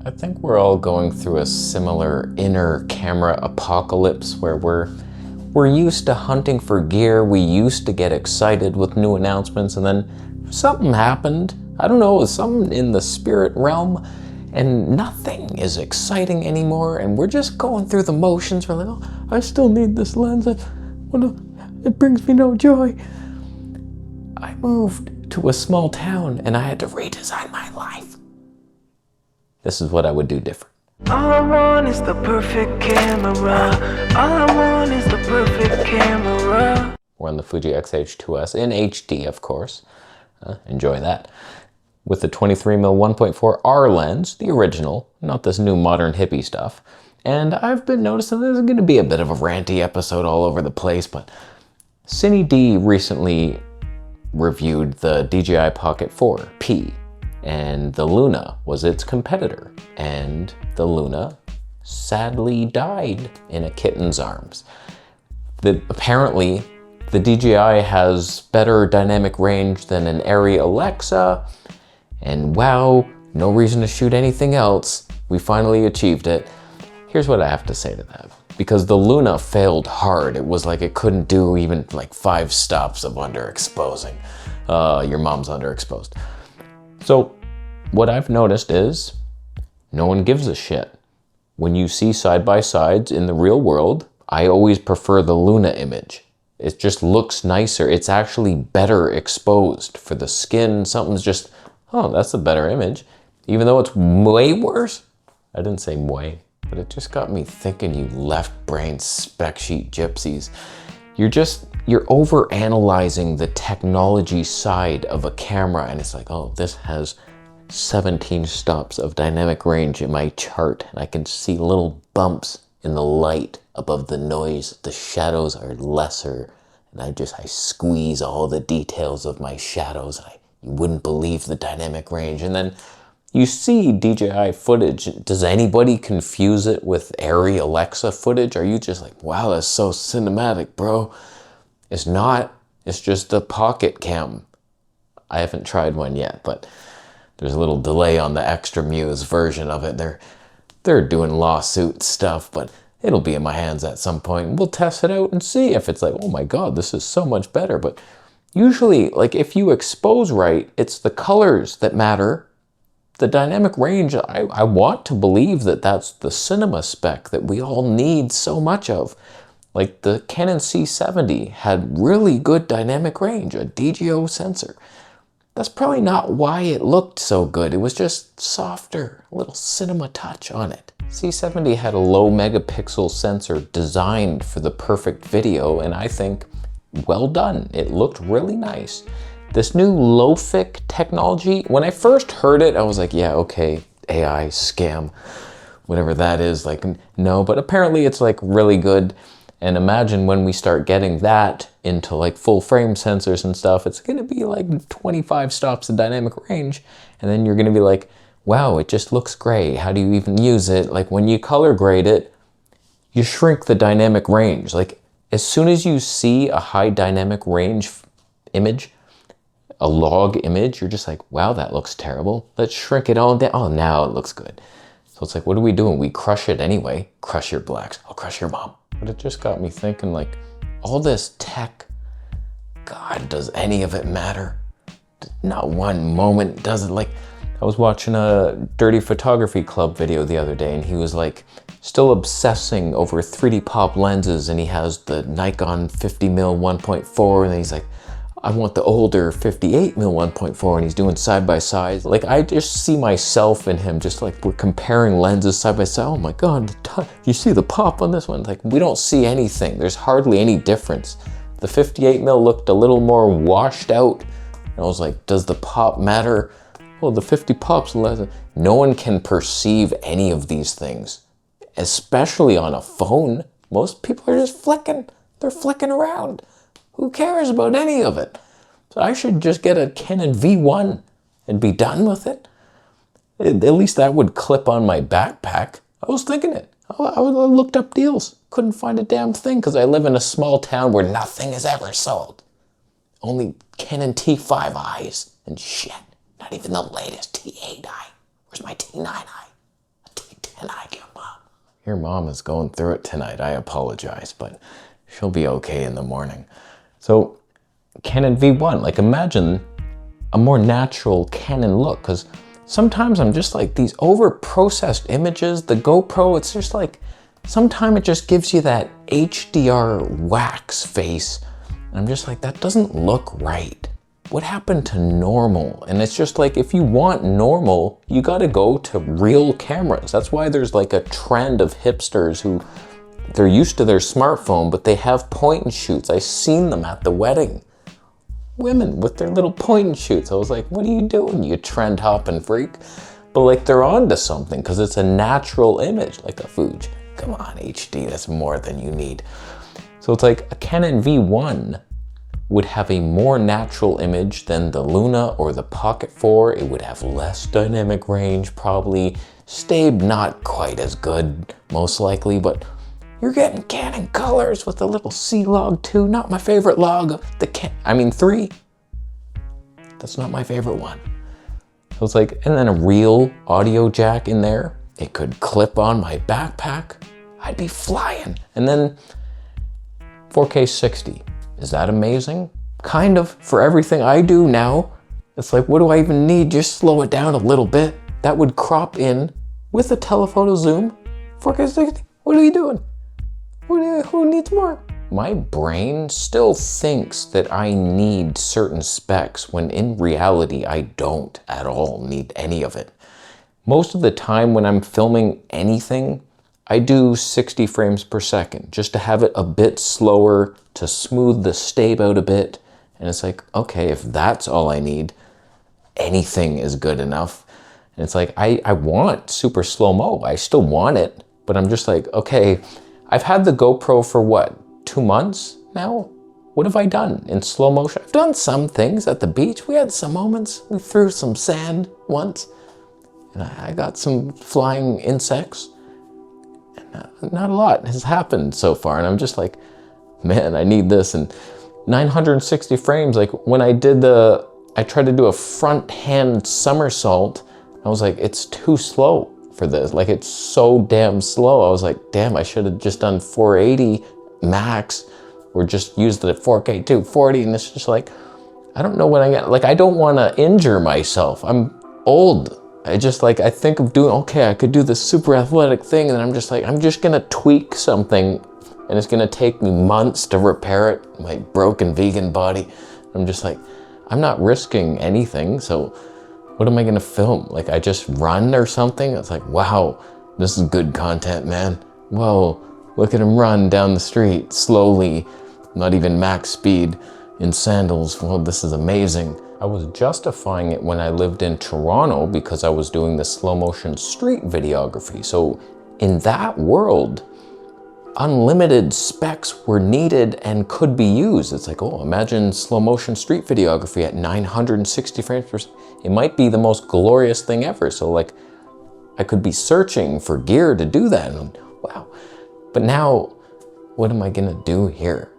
I think we're all going through a similar inner camera apocalypse where we're used to hunting for gear. We used to get excited with new announcements, and then something happened. I don't know, something in the spirit realm, and nothing is exciting anymore, and we're just going through the motions. We're like, oh, I still need this lens. It brings me no joy. I moved to a small town and I had to redesign my life. This is what I would do different. All I want is the perfect camera. All I want is the perfect camera. We're on the Fuji X-H2S in HD, of course. Enjoy that. With the 23mm 1.4R lens, the original, not this new modern hippie stuff. And I've been noticing there's going to be a bit of a ranty episode all over the place, but Cine D recently reviewed the DJI Pocket 4P, and the Luna was its competitor, and the Luna sadly died in a kitten's arms. Apparently, the DJI has better dynamic range than an Airy Alexa, and wow, no reason to shoot anything else. We finally achieved it. Here's what I have to say to that. Because the Luna failed hard. It was like it couldn't do even like 5 stops of underexposing. Your mom's underexposed. So what I've noticed is no one gives a shit. When you see side-by-sides in the real world, I always prefer the Luna image. It just looks nicer. It's actually better exposed for the skin. Something's just, oh, that's a better image. Even though it's way worse. I didn't say way, but it just got me thinking, you left-brain spec sheet gypsies. You're over-analyzing the technology side of a camera, and it's like, oh, this has 17 stops of dynamic range in my chart, and I can see little bumps in the light above the noise. The shadows are lesser, and I squeeze all the details of my shadows. You wouldn't believe the dynamic range. And then you see DJI footage. Does anybody confuse it with Airy Alexa footage? Are you just like, wow, that's so cinematic, bro? It's not. It's just a pocket cam. I haven't tried one yet, but there's a little delay on the Extra Muse version of it. They're doing lawsuit stuff, but it'll be in my hands at some point. We'll test it out and see if it's like, oh my God, this is so much better. But usually, like if you expose right, it's the colors that matter. The dynamic range, I want to believe that that's the cinema spec that we all need so much of. Like the Canon C70 had really good dynamic range, a DGO sensor. That's probably not why it looked so good. It was just softer, a little cinema touch on it. C70 had a low megapixel sensor designed for the perfect video, and I think, well done. It looked really nice. This new low-fic technology, when I first heard it, I was like, yeah, okay, AI, scam, whatever that is, like, no, but apparently it's like really good. And imagine when we start getting that into like full frame sensors and stuff, it's gonna be like 25 stops of dynamic range. And then you're gonna be like, wow, it just looks gray. How do you even use it? Like when you color grade it, you shrink the dynamic range. Like as soon as you see a high dynamic range image, a log image, you're just like, wow, that looks terrible. Let's shrink it all down. Oh, now it looks good. So it's like, what are we doing? We crush it anyway. Crush your blacks. I'll crush your mom. But it just got me thinking, like, all this tech, God, does any of it matter? Not one moment does it. Like, I was watching a Dirty Photography Club video the other day, and he was like, still obsessing over 3D pop lenses, and he has the Nikon 50mm 1.4, and then he's like, I want the older 58mm 1.4, and he's doing side by side. Like I just see myself in him, just like we're comparing lenses side by side. Oh my God, you see the pop on this one? Like we don't see anything. There's hardly any difference. The 58mm looked a little more washed out. And I was like, does the pop matter? Well, the 50 pops less. No one can perceive any of these things, especially on a phone. Most people are just flicking. They're flicking around. Who cares about any of it? So I should just get a Canon V1 and be done with it. At least that would clip on my backpack. I was thinking it. I looked up deals. Couldn't find a damn thing because I live in a small town where nothing is ever sold. Only Canon T5Is and shit. Not even the latest T8i. Where's my T9i? your mom is going through it tonight. I apologize, but she'll be okay in the morning. So Canon V1, like imagine a more natural Canon look, because sometimes I'm just like these over-processed images, the GoPro, it's just like, sometimes it just gives you that HDR wax face. And I'm just like, that doesn't look right. What happened to normal? And it's just like, if you want normal, you gotta go to real cameras. That's why there's like a trend of hipsters who, they're used to their smartphone, but they have point and shoots. I've seen them at the wedding. Women with their little point and shoots. I was like, what are you doing, you trend hopping freak? But like they're onto something because it's a natural image, like a Fuji. Come on, HD, that's more than you need. So it's like a Canon V1 would have a more natural image than the Luna or the Pocket 4. It would have less dynamic range, probably. Stabe not quite as good, most likely, but you're getting Canon colors with a little C log 2. Not my favorite log. 3. That's not my favorite one. So it's like, and then a real audio jack in there. It could clip on my backpack. I'd be flying. And then 4K 60. Is that amazing? Kind of, for everything I do now. It's like, what do I even need? Just slow it down a little bit. That would crop in with a telephoto zoom. 4K 60, what are you doing? Who needs more? My brain still thinks that I need certain specs when in reality, I don't at all need any of it. Most of the time when I'm filming anything, I do 60 frames per second just to have it a bit slower, to smooth the stabe out a bit. And it's like, okay, if that's all I need, anything is good enough. And it's like, I want super slow-mo. I still want it, but I'm just like, okay, I've had the GoPro for what, 2 months now? What have I done in slow motion? I've done some things at the beach. We had some moments. We threw some sand once, and I got some flying insects. Not a lot has happened so far, and I'm just like, man, I need this. And 960 frames, like when I tried to do a front hand somersault, I was like, it's too slow for this. Like, it's so damn slow. I was like, damn, I should have just done 480 max or just used the 4K 240. And it's just like, I don't know what I got. Like, I don't want to injure myself. I'm old. I think of doing, okay, I could do this super athletic thing, and I'm just like, I'm just gonna tweak something, and it's gonna take me months to repair it, my broken vegan body. I'm just like, I'm not risking anything, so what am I gonna film? Like, I just run or something? It's like, wow, this is good content, man. Whoa, look at him run down the street, slowly, not even max speed, in sandals. Well, this is amazing. I was justifying it when I lived in Toronto because I was doing the slow motion street videography. So in that world, unlimited specs were needed and could be used. It's like, oh, imagine slow motion street videography at 960 frames per second. It might be the most glorious thing ever. So like, I could be searching for gear to do that. And wow. But now, what am I gonna do here?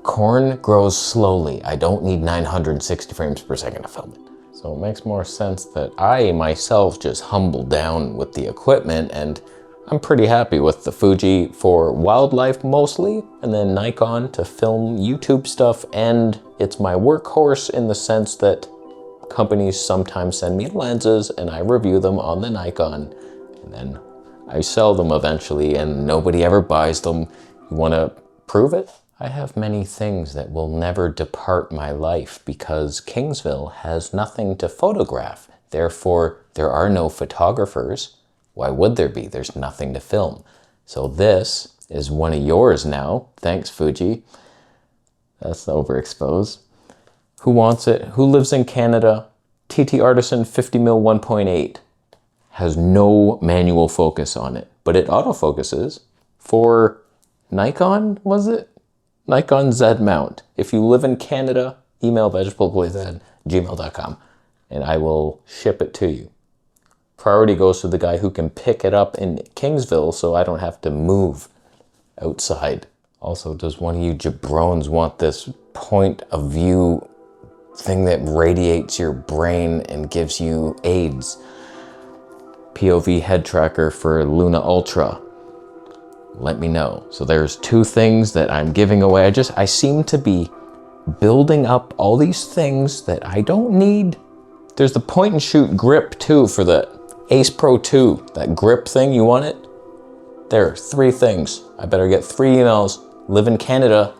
Corn grows slowly. I don't need 960 frames per second to film it. So it makes more sense that I myself just humble down with the equipment, and I'm pretty happy with the Fuji for wildlife mostly, and then Nikon to film YouTube stuff, and it's my workhorse in the sense that companies sometimes send me lenses and I review them on the Nikon, and then I sell them eventually and nobody ever buys them. You wanna prove it? I have many things that will never depart my life because Kingsville has nothing to photograph. Therefore, there are no photographers. Why would there be? There's nothing to film. So this is one of yours now. Thanks, Fuji. That's overexposed. Who wants it? Who lives in Canada? TT Artisan 50mm 1.8. Has no manual focus on it, but it autofocuses for Nikon, was it? Nikon Z mount. If you live in Canada, email vegetableplayz@gmail.com and I will ship it to you. Priority goes to the guy who can pick it up in Kingsville so I don't have to move outside. Also, does one of you jabrones want this point of view thing that radiates your brain and gives you AIDS? POV head tracker for Luna Ultra. let me know. So there's 2 things that I'm giving away. I seem to be building up all these things that I don't need. There's the point and shoot grip too for the Ace Pro 2, that grip thing, you want it? There are 3 things. I better get 3 emails. Live in Canada,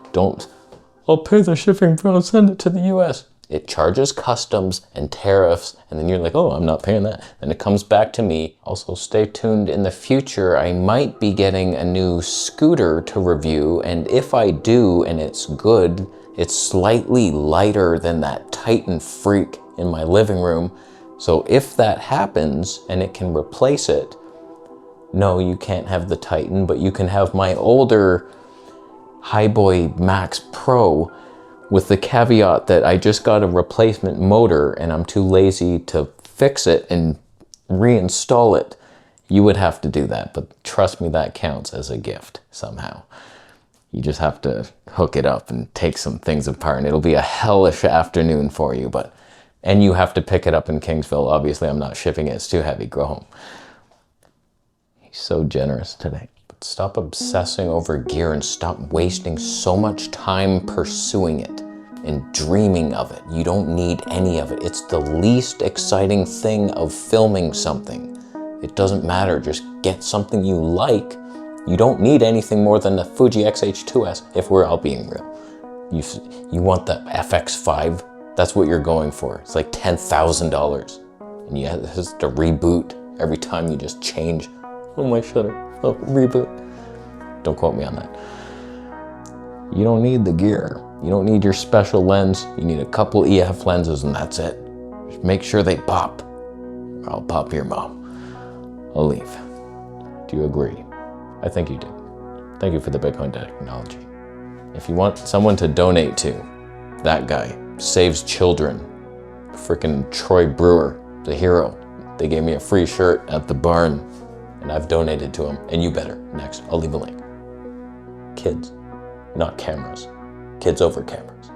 I'll pay the shipping, bro, send it to the US. It charges customs and tariffs, and then you're like, oh, I'm not paying that. Then it comes back to me. Also, stay tuned. In the future, I might be getting a new scooter to review, and if I do and it's good, it's slightly lighter than that Titan freak in my living room. So if that happens and it can replace it, no, you can't have the Titan, but you can have my older Highboy Max Pro, with the caveat that I just got a replacement motor and I'm too lazy to fix it and reinstall it. You would have to do that, but trust me, that counts as a gift somehow. You just have to hook it up and take some things apart, and it'll be a hellish afternoon for you, and you have to pick it up in Kingsville. Obviously, I'm not shipping it. It's too heavy. Go home. He's so generous today. But stop obsessing over gear and stop wasting so much time pursuing it and dreaming of it. You don't need any of it. It's the least exciting thing of filming something. It doesn't matter. Just get something you like. You don't need anything more than the Fuji X-H2S, if we're all being real. You want the FX5? That's what you're going for. It's like $10,000. And you have to reboot every time you just change. Oh, my shutter. Oh, reboot. Don't quote me on that. You don't need the gear. You don't need your special lens. You need a couple EF lenses and that's it. Just make sure they pop. Or I'll pop your mom. I'll leave. Do you agree? I think you do. Thank you for the Bitcoin technology. If you want someone to donate to, that guy saves children. Frickin' Troy Brewer, the hero. They gave me a free shirt at the barn, and I've donated to him, and you better. Next, I'll leave a link. Kids, not cameras. Kids over cameras.